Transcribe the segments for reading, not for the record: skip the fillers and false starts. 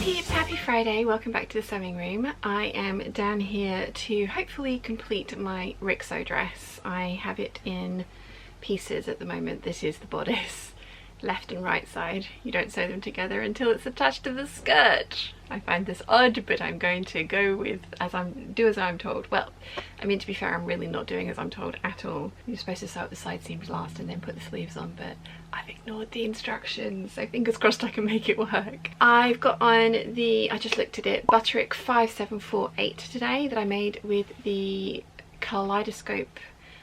Peeps, happy Friday, welcome back to the sewing room. I am down here to hopefully complete my Rixo dress. I have it in pieces at the moment. This is the bodice, left and right side. You don't sew them together until it's attached to the skirt. I find this odd, but I'm going to go with as I'm told. Well, I mean, to be fair, I'm really not doing as I'm told at all. You're supposed to sew up the side seams last and then put the sleeves on, but I've ignored the instructions, so fingers crossed I can make it work. I've got on the, I just looked at it, Butterick 5748 today that I made with the Kaleidoscope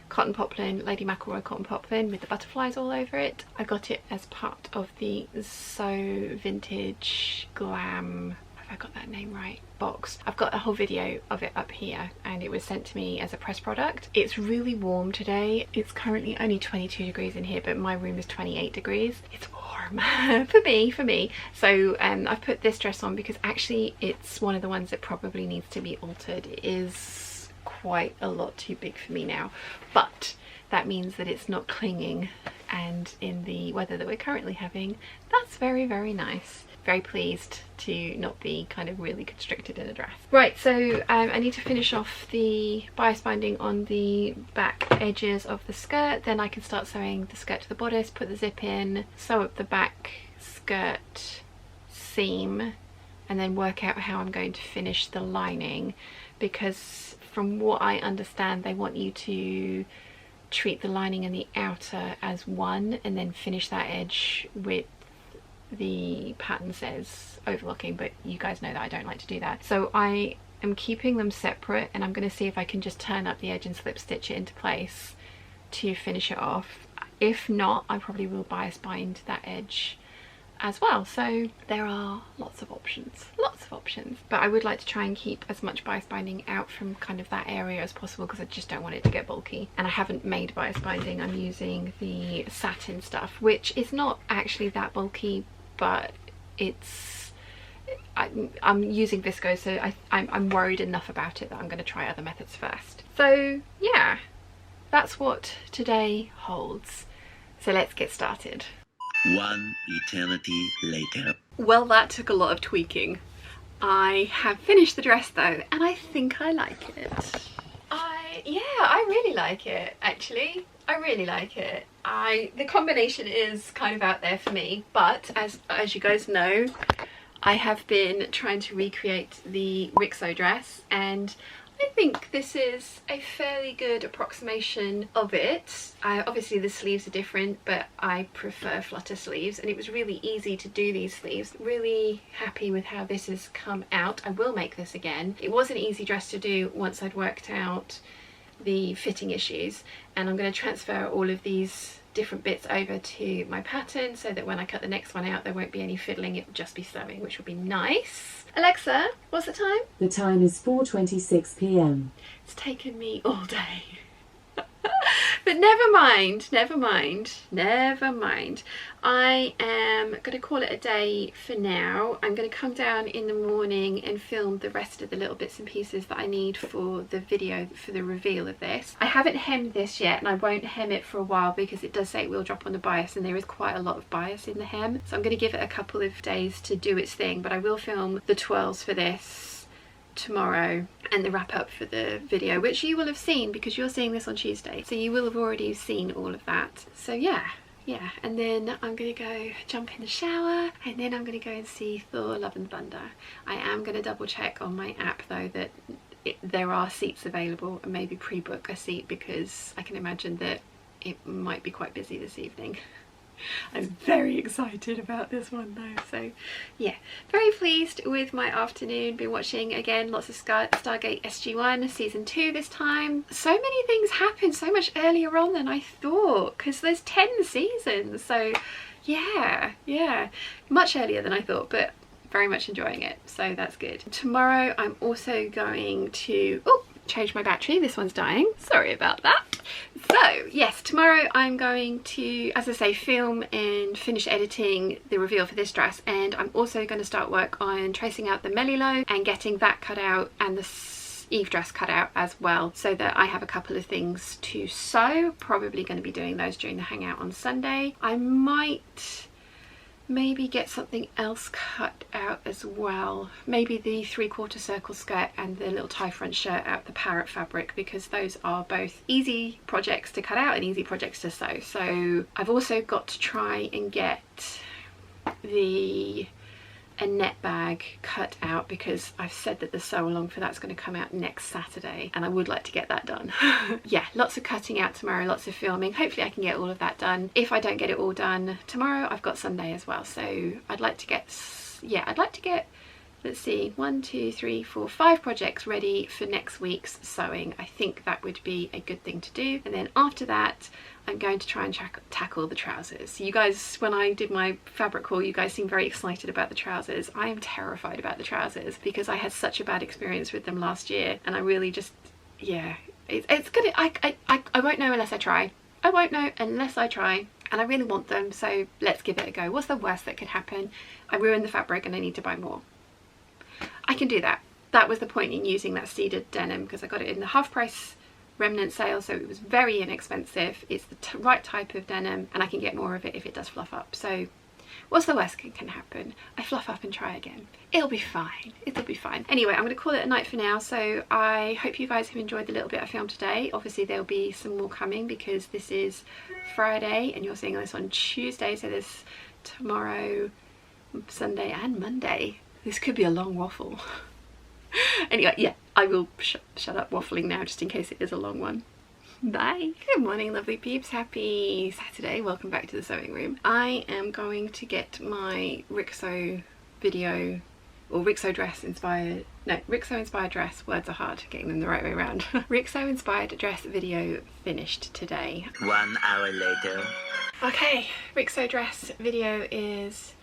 cotton poplin, Lady McElroy cotton poplin with the butterflies all over it. I got it as part of the So Vintage Glam, have I got that name right, box. I've got a whole video of it up here and it was sent to me as a press product. It's really warm today. It's currently only 22 degrees in here, but my room is 28 degrees. It's warm for me. So I've put this dress on because actually it's one of the ones that probably needs to be altered. It is quite a lot too big for me now, but that means that it's not clinging, and in the weather that we're currently having, that's very, very nice. Very pleased to not be kind of really constricted in a dress. Right, so I need to finish off the bias binding on the back edges of the skirt, then I can start sewing the skirt to the bodice, put the zip in, sew up the back skirt seam, and then work out how I'm going to finish the lining, because from what I understand they want you to treat the lining and the outer as one and then finish that edge with the pattern says overlocking, but you guys know that I don't like to do that. So I am keeping them separate, and I'm going to see if I can just turn up the edge and slip stitch it into place to finish it off. If not, I probably will bias bind that edge as well. So there are lots of options, but I would like to try and keep as much bias binding out from kind of that area as possible because I just don't want it to get bulky. And I haven't made bias binding, I'm using the satin stuff, which is not actually that bulky, but it's I'm using viscose, so I'm worried enough about it that I'm going to try other methods first. So yeah, that's what today holds. So let's get started. One eternity later. Well, that took a lot of tweaking. I have finished the dress though, and I think I like it. I really like it, actually. I really like it. The combination is kind of out there for me, but as you guys know, I have been trying to recreate the Rixo dress, and I think this is a fairly good approximation of it. Obviously the sleeves are different, but I prefer flutter sleeves, and it was really easy to do these sleeves. Really happy with how this has come out. I will make this again. It was an easy dress to do once I'd worked out the fitting issues, and I'm going to transfer all of these different bits over to my pattern so that when I cut the next one out there won't be any fiddling, it will just be sewing, which will be nice. Alexa, what's the time? The time is 4:26 p.m. It's taken me all day. But never mind. I am going to call it a day for now. I'm going to come down in the morning and film the rest of the little bits and pieces that I need for the video, for the reveal of this. I haven't hemmed this yet, and I won't hem it for a while because it does say it will drop on the bias, and there is quite a lot of bias in the hem. So I'm going to give it a couple of days to do its thing, but I will film the twirls for this tomorrow and the wrap up for the video, which you will have seen because you're seeing this on Tuesday, so you will have already seen all of that. So yeah, and then I'm gonna go jump in the shower, and then I'm gonna go and see Thor: Love and Thunder. I am gonna double check on my app though that there are seats available, and maybe pre-book a seat because I can imagine that it might be quite busy this evening. I'm very excited about this one though, so yeah, very pleased with my afternoon. Been watching again lots of Stargate SG-1 season 2 this time. So many things happen so much earlier on than I thought because there's 10 seasons, so yeah, much earlier than I thought, but very much enjoying it, so that's good. Tomorrow I'm also going to change my battery. This one's dying, sorry about that. So yes, tomorrow I'm going to, as I say, film and finish editing the reveal for this dress, and I'm also going to start work on tracing out the melilo and getting that cut out and the Eve dress cut out as well, so that I have a couple of things to sew. Probably going to be doing those during the hangout on Sunday. I might maybe get something else cut out as well. Maybe the 3/4 circle skirt and the little tie front shirt out the parrot fabric, because those are both easy projects to cut out and easy projects to sew. So I've also got to try and get a net bag cut out, because I've said that the sew along for that's going to come out next Saturday and I would like to get that done. Yeah, lots of cutting out tomorrow, lots of filming. Hopefully I can get all of that done. If I don't get it all done tomorrow, I've got Sunday as well. So I'd like to get, yeah, I'd like to get, let's see, 1, 2, 3, 4, 5 projects ready for next week's sewing. I think that would be a good thing to do. And then after that, I'm going to try and tackle the trousers. You guys, when I did my fabric haul, you guys seemed very excited about the trousers. I am terrified about the trousers because I had such a bad experience with them last year, and I really just, yeah, it's gonna, I won't know unless I try. I won't know unless I try, and I really want them, so let's give it a go. What's the worst that could happen? I ruin the fabric and I need to buy more. I can do that. That was the point in using that cedar denim, because I got it in the half price remnant sale, so it was very inexpensive. It's the right type of denim, and I can get more of it if it does fluff up. So what's the worst that can happen? I fluff up and try again. It'll be fine. It'll be fine. Anyway, I'm going to call it a night for now. So I hope you guys have enjoyed the little bit I filmed today. Obviously there'll be some more coming because this is Friday and you're seeing this on Tuesday, so there's tomorrow, Sunday and Monday. This could be a long waffle. Anyway, yeah, I will shut up waffling now just in case it is a long one. Bye. Good morning, lovely peeps. Happy Saturday. Welcome back to the sewing room. I am going to get my Rixo video, or Rixo dress inspired, no, Rixo inspired dress, words are hard, getting them the right way around. Rixo inspired dress video finished today. 1 hour later. Okay, Rixo dress video is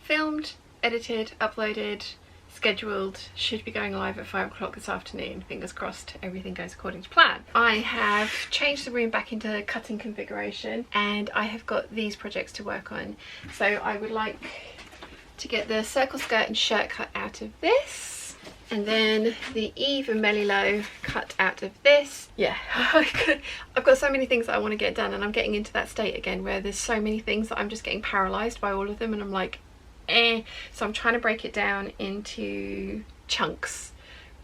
filmed, edited, uploaded, scheduled, should be going live at 5 o'clock this afternoon. Fingers crossed everything goes according to plan. I have changed the room back into cutting configuration and I have got these projects to work on. So I would like to get the circle skirt and shirt cut out of this, and then the Eve and Melilo cut out of this. Yeah, I've got so many things that I want to get done, and I'm getting into that state again where there's so many things that I'm just getting paralysed by all of them, and I'm like, so I'm trying to break it down into chunks,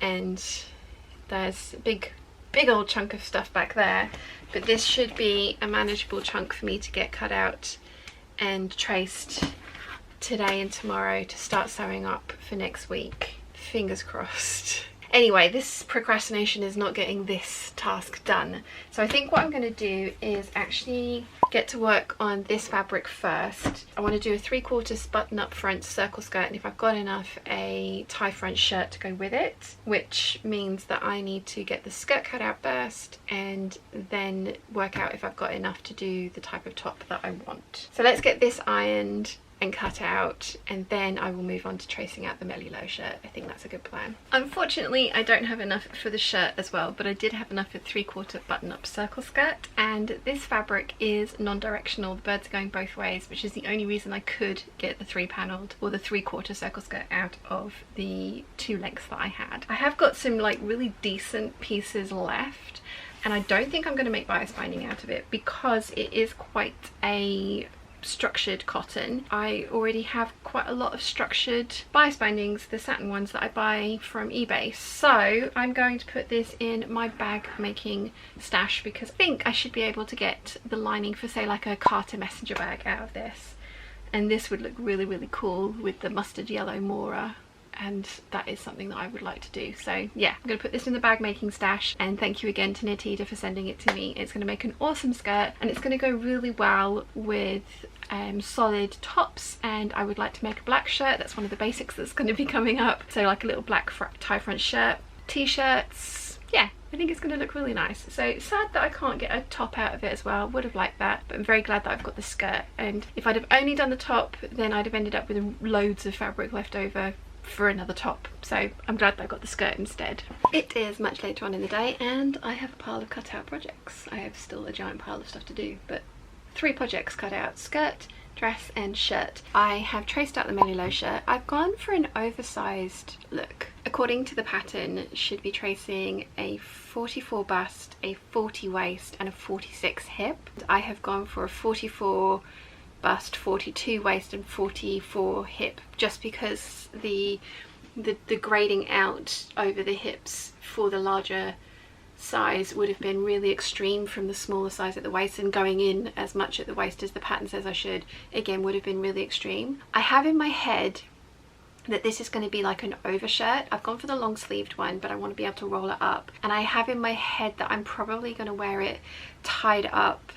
and there's a big old chunk of stuff back there, but this should be a manageable chunk for me to get cut out and traced today and tomorrow to start sewing up for next week. Fingers crossed. Anyway, this procrastination is not getting this task done. So I think what I'm going to do is actually get to work on this fabric first. I want to do a 3/4 button up front circle skirt, and if I've got enough, a tie front shirt to go with it, which means that I need to get the skirt cut out first and then work out if I've got enough to do the type of top that I want. So let's get this ironed and cut out, and then I will move on to tracing out the Melilo shirt. I think that's a good plan. Unfortunately, I don't have enough for the shirt as well, but I did have enough for 3/4 button up circle skirt, and this fabric is non-directional. The birds are going both ways, which is the only reason I could get the 3-panelled or the 3/4 circle skirt out of the 2 lengths that I had. I have got some like really decent pieces left, and I don't think I'm going to make bias binding out of it because it is quite a structured cotton. I already have quite a lot of structured bias bindings, the satin ones that I buy from eBay, so I'm going to put this in my bag making stash because I think I should be able to get the lining for, say, like a Carter messenger bag out of this, and this would look really cool with the mustard yellow Mora, and that is something that I would like to do. So yeah, I'm going to put this in the bag making stash, and thank you again to Nitida for sending it to me. It's going to make an awesome skirt, and it's going to go really well with solid tops, and I would like to make a black shirt. That's one of the basics that's going to be coming up, so like a little black tie front shirt, t-shirts. Yeah, I think it's going to look really nice. So sad that I can't get a top out of it as well. Would have liked that, but I'm very glad that I've got the skirt, and if I'd have only done the top, then I'd have ended up with loads of fabric left over for another top, so I'm glad that I got the skirt instead. It is much later on in the day and I have a pile of cut out projects. I have still a giant pile of stuff to do, but 3 projects cut out: skirt, dress and shirt. I have traced out the Melilo shirt. I've gone for an oversized look. According to the pattern, should be tracing a 44 bust, a 40 waist and a 46 hip. I have gone for a 44 bust, 42 waist and 44 hip, just because the grading out over the hips for the larger size would have been really extreme from the smaller size at the waist, and going in as much at the waist as the pattern says I should, again, would have been really extreme. I have in my head that this is going to be like an overshirt. I've gone for the long sleeved one, but I want to be able to roll it up, and I have in my head that I'm probably going to wear it tied up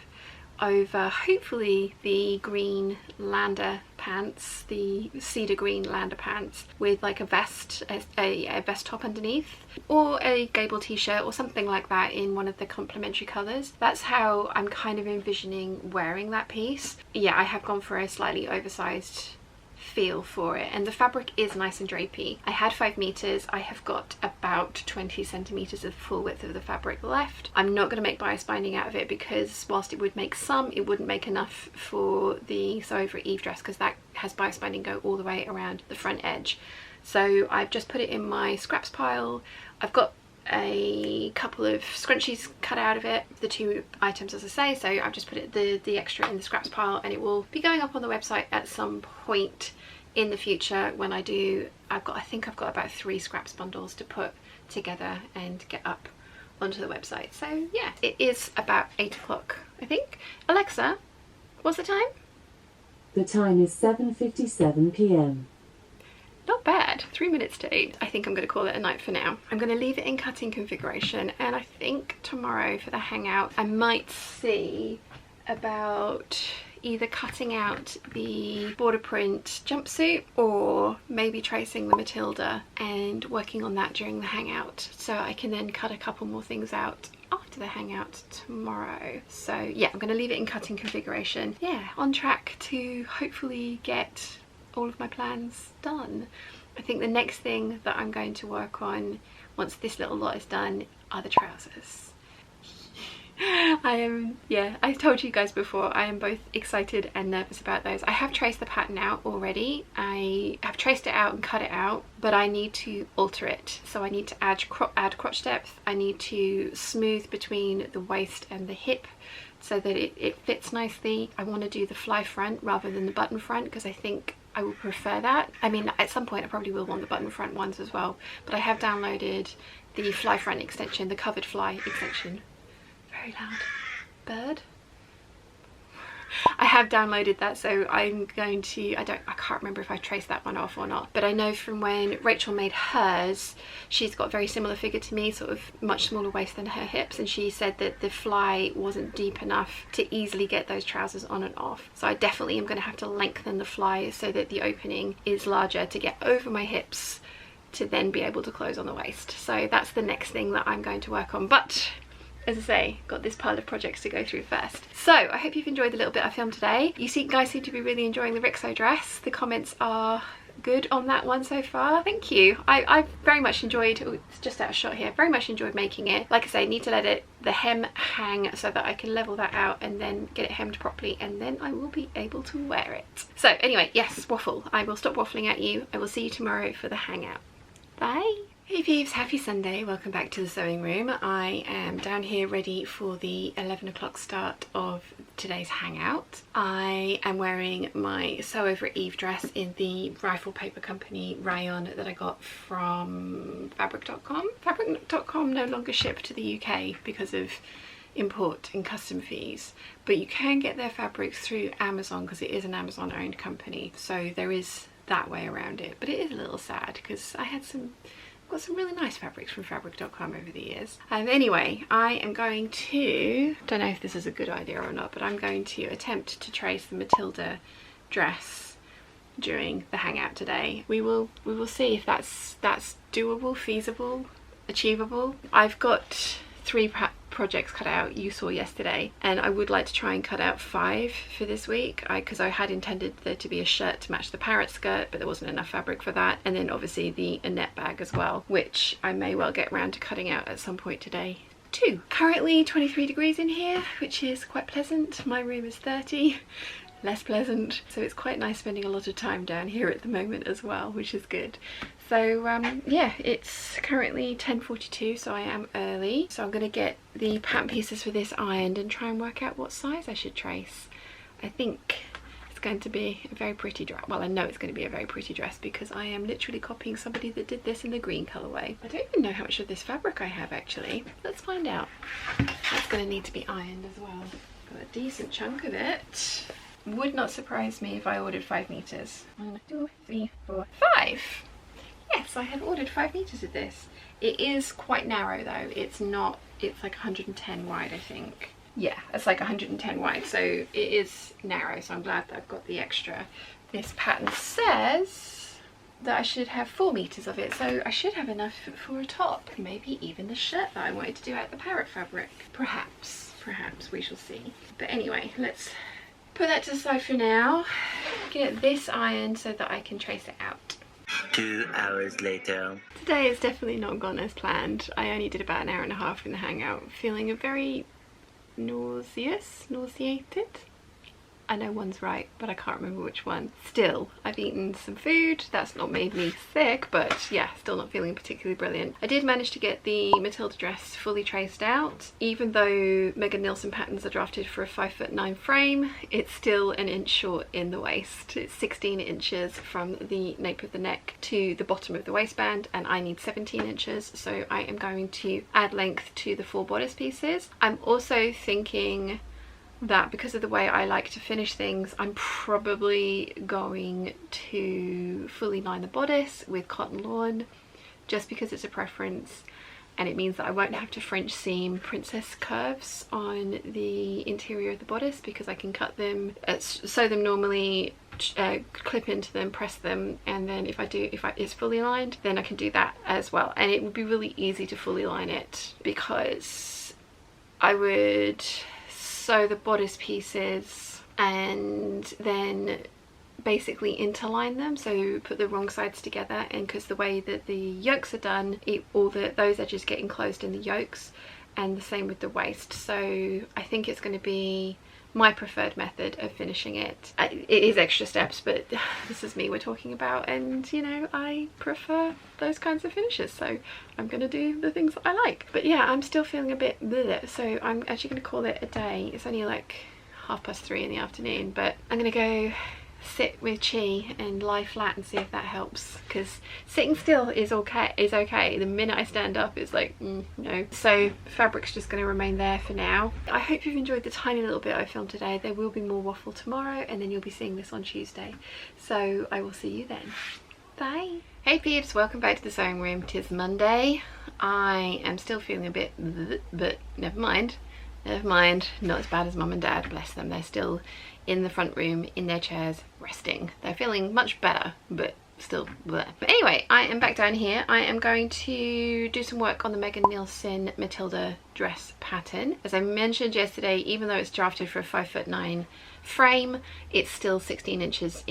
over hopefully the green Lander pants, the cedar green Lander pants, with like a vest, a vest top underneath, or a Gable t-shirt or something like that in one of the complementary colours. That's how I'm kind of envisioning wearing that piece. Yeah, I have gone for a slightly oversized feel for it, and the fabric is nice and drapey. I had 5 meters. I have got about 20 centimeters of full width of the fabric left. I'm not going to make bias binding out of it, because whilst it would make some, it wouldn't make enough for the Sew Over Eve dress, because that has bias binding go all the way around the front edge. So I've just put it in my scraps pile. I've got a couple of scrunchies cut out of it, the 2 items as I say, so I've just put it the extra in the scraps pile, and it will be going up on the website at some point in the future when I do. I think I've got about 3 scraps bundles to put together and get up onto the website. So yeah, it is about 8 o'clock, I think. Alexa, what's the time? The time is 7:57 p.m. Not bad, 3 minutes to 8. I think I'm going to call it a night for now. I'm going to leave it in cutting configuration, and I think tomorrow for the hangout I might see about either cutting out the border print jumpsuit or maybe tracing the Matilda and working on that during the hangout, so I can then cut a couple more things out after the hangout tomorrow. So yeah, I'm going to leave it in cutting configuration. Yeah, on track to hopefully get all of my plans done. I think the next thing that I'm going to work on once this little lot is done are the trousers. I told you guys before, I am both excited and nervous about those. I have traced the pattern out already. I have traced it out and cut it out, but I need to alter it. So I need to add crotch depth. I need to smooth between the waist and the hip so that it fits nicely. I want to do the fly front rather than the button front, because I think I will prefer that. I mean, at some point I probably will want the button front ones as well, but I have downloaded the fly front extension, the covered fly extension. Very loud bird. I have downloaded that, so I'm going to, I can't remember if I traced that one off or not, but I know from when Rachel made hers, she's got a very similar figure to me, sort of much smaller waist than her hips, and she said that the fly wasn't deep enough to easily get those trousers on and off. So I definitely am going to have to lengthen the fly so that the opening is larger to get over my hips to then be able to close on the waist. So that's the next thing that I'm going to work on, but as I say, got this pile of projects to go through first. So I hope you've enjoyed the little bit I filmed today. You guys seem to be really enjoying the Rixo dress. The comments are good on that one so far. Thank you. I very much enjoyed, it's just out of shot here, very much enjoyed making it. Like I say, need to let the hem hang so that I can level that out and then get it hemmed properly, and then I will be able to wear it. So anyway, yes, Waffle. I will stop waffling at you. I will see you tomorrow for the hangout. Bye. Hey peeps, happy Sunday, welcome back to the sewing room. I am down here ready for the 11 o'clock start of today's hangout. I am wearing my Sew Over Eve dress in the Rifle Paper Company rayon that I got from fabric.com. Fabric.com no longer ship to the UK because of import and custom fees, but you can get their fabrics through Amazon because it is an Amazon owned company, so there is that way around it. But it is a little sad because I had got some really nice fabrics from fabric.com over the years. Anyway, I am going to, don't know if this is a good idea or not, but I'm going to attempt to trace the Matilda dress during the hangout today. We will see if that's doable, feasible, achievable. I've got 3 projects cut out, you saw yesterday, and I would like to try and cut out 5 for this week, because I had intended there to be a shirt to match the parrot skirt, but there wasn't enough fabric for that, and then obviously the Annette bag as well, which I may well get around to cutting out at some point today too. Currently 23 degrees in here, which is quite pleasant. My room is 30, less pleasant, so it's quite nice spending a lot of time down here at the moment as well, which is good. So yeah, it's currently 10:42, so I am early. So I'm going to get the pattern pieces for this ironed and try and work out what size I should trace. I think it's going to be a very pretty dress. Well, I know it's going to be a very pretty dress because I am literally copying somebody that did this in the green colourway. I don't even know how much of this fabric I have actually. Let's find out. That's going to need to be ironed as well. Got a decent chunk of it. Would not surprise me if I ordered 5 meters. 1, 2, 3, 4, 5. Yes, I have ordered 5 meters of this. It is quite narrow though. It's not, it's like 110 wide, I think. Yeah, it's like 110 wide, so it is narrow, so I'm glad that I've got the extra. This pattern says that I should have 4 meters of it, so I should have enough for a top, maybe even the shirt that I wanted to do out the parrot fabric. Perhaps, we shall see. But anyway, let's put that to the side for now. Get this ironed so that I can trace it out. 2 hours later. Today has definitely not gone as planned. I only did about an hour and a half in the hangout, feeling very nauseated. I know one's right, but I can't remember which one. Still, I've eaten some food. That's not made me sick, but yeah, still not feeling particularly brilliant. I did manage to get the Matilda dress fully traced out. Even though Megan Nielsen patterns are drafted for a 5'9" frame, it's still an inch short in the waist. It's 16 inches from the nape of the neck to the bottom of the waistband, and I need 17 inches, so I am going to add length to the 4 bodice pieces. I'm also thinking that because of the way I like to finish things, I'm probably going to fully line the bodice with cotton lawn, just because it's a preference, and it means that I won't have to French seam princess curves on the interior of the bodice, because I can cut them, sew them normally, clip into them, press them, and then if it's fully lined, then I can do that as well. And it would be really easy to fully line it, because I would sew the bodice pieces and then basically interline them, so put the wrong sides together, and because the way that the yokes are done, those edges get enclosed in the yokes, and the same with the waist. So I think it's going to be my preferred method of finishing it. It is extra steps, but this is me we're talking about, and you know, I prefer those kinds of finishes, so I'm gonna do the things that I like. But yeah, I'm still feeling a bit bleh, so I'm actually gonna call it a day. It's only like 3:30 in the afternoon, but I'm gonna go sit with Chi and lie flat and see if that helps, because sitting still is okay. The minute I stand up, it's like no. So fabric's just going to remain there for now. I hope you've enjoyed the tiny little bit I filmed today. There will be more waffle tomorrow, and then you'll be seeing this on Tuesday, so I will see you then. Bye. Hey peeps, welcome back to the sewing room. 'Tis Monday. I am still feeling a bit but never mind, not as bad as mum and dad, bless them. They're still in the front room in their chairs resting. They're feeling much better, but still bleh. But anyway, I am back down here. I am going to do some work on the Megan Nielsen Matilda dress pattern. As I mentioned yesterday, even though it's drafted for a 5'9" frame, it's still 16 inches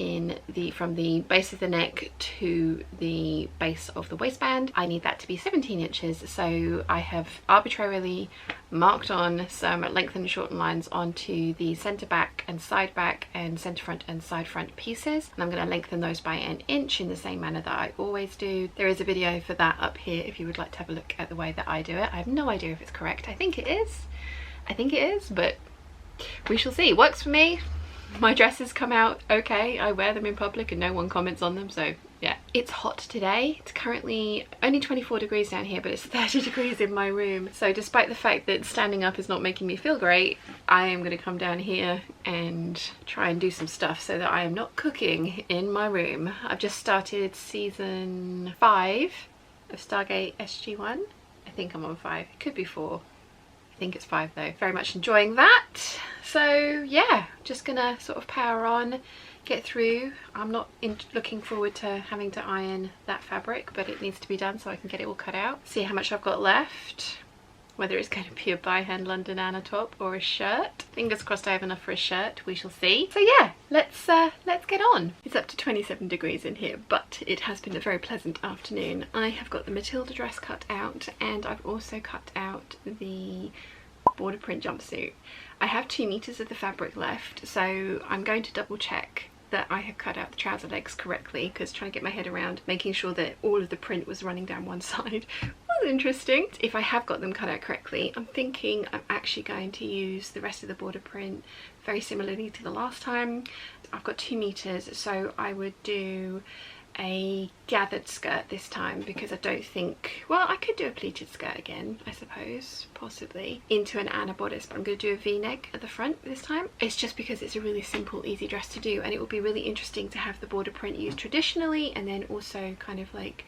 from the base of the neck to the base of the waistband. I need that to be 17 inches, so I have arbitrarily marked on some length and shorten lines onto the centre back and side back and centre front and side front pieces, and I'm going to lengthen those by an inch in the same manner that I always do. There is a video for that up here if you would like to have a look at the way that I do it. I have no idea if it's correct. I think it is, but we shall see. It works for me. My dresses come out okay. I wear them in public and no one comments on them, so yeah. It's hot today. It's currently only 24 degrees down here, but it's 30 degrees in my room. So despite the fact that standing up is not making me feel great, I am going to come down here and try and do some stuff so that I am not cooking in my room. I've just started season 5 of Stargate SG-1. I think I'm on 5. It could be 4. I think it's 5 though. Very much enjoying that. So yeah, just gonna sort of power on, get through. I'm not looking forward to having to iron that fabric, but it needs to be done so I can get it all cut out. See how much I've got left. Whether it's going to be a by hand London Anna top or a shirt. Fingers crossed I have enough for a shirt, we shall see. So yeah, let's get on. It's up to 27 degrees in here, but it has been a very pleasant afternoon. I have got the Matilda dress cut out, and I've also cut out the border print jumpsuit. I have 2 meters of the fabric left, so I'm going to double check that I have cut out the trouser legs correctly, because trying to get my head around making sure that all of the print was running down one side was is interesting. If I have got them cut out correctly, I'm thinking I'm actually going to use the rest of the border print very similarly to the last time. I've got 2 meters, so I would do a gathered skirt this time, because I don't think, well, I could do a pleated skirt again, I suppose, possibly, into an Anna bodice, but I'm going to do a v-neck at the front this time. It's just because it's a really simple, easy dress to do, and it will be really interesting to have the border print used traditionally, and then also kind of like,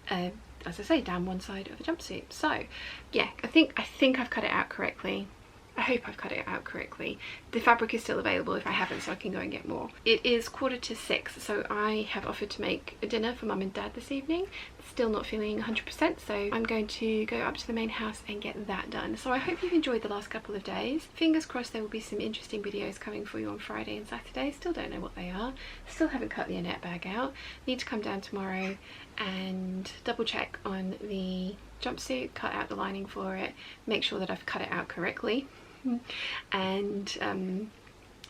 as I say, down one side of a jumpsuit. So yeah, I think I've cut it out correctly. I hope I've cut it out correctly. The fabric is still available if I haven't, so I can go and get more. It is 5:45, so I have offered to make a dinner for mum and dad this evening. Still not feeling 100%, so I'm going to go up to the main house and get that done. So I hope you've enjoyed the last couple of days. Fingers crossed there will be some interesting videos coming for you on Friday and Saturday. Still don't know what they are. Still haven't cut the Annette bag out. Need to come down tomorrow and double check on the jumpsuit, cut out the lining for it, make sure that I've cut it out correctly. And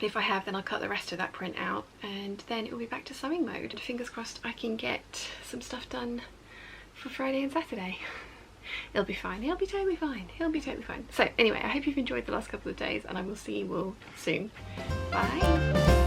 if I have, then I'll cut the rest of that print out, and then it'll be back to sewing mode. And fingers crossed I can get some stuff done for Friday and Saturday. It'll be fine. It'll be totally fine. It'll be totally fine. So anyway, I hope you've enjoyed the last couple of days, and I will see you all soon. Bye.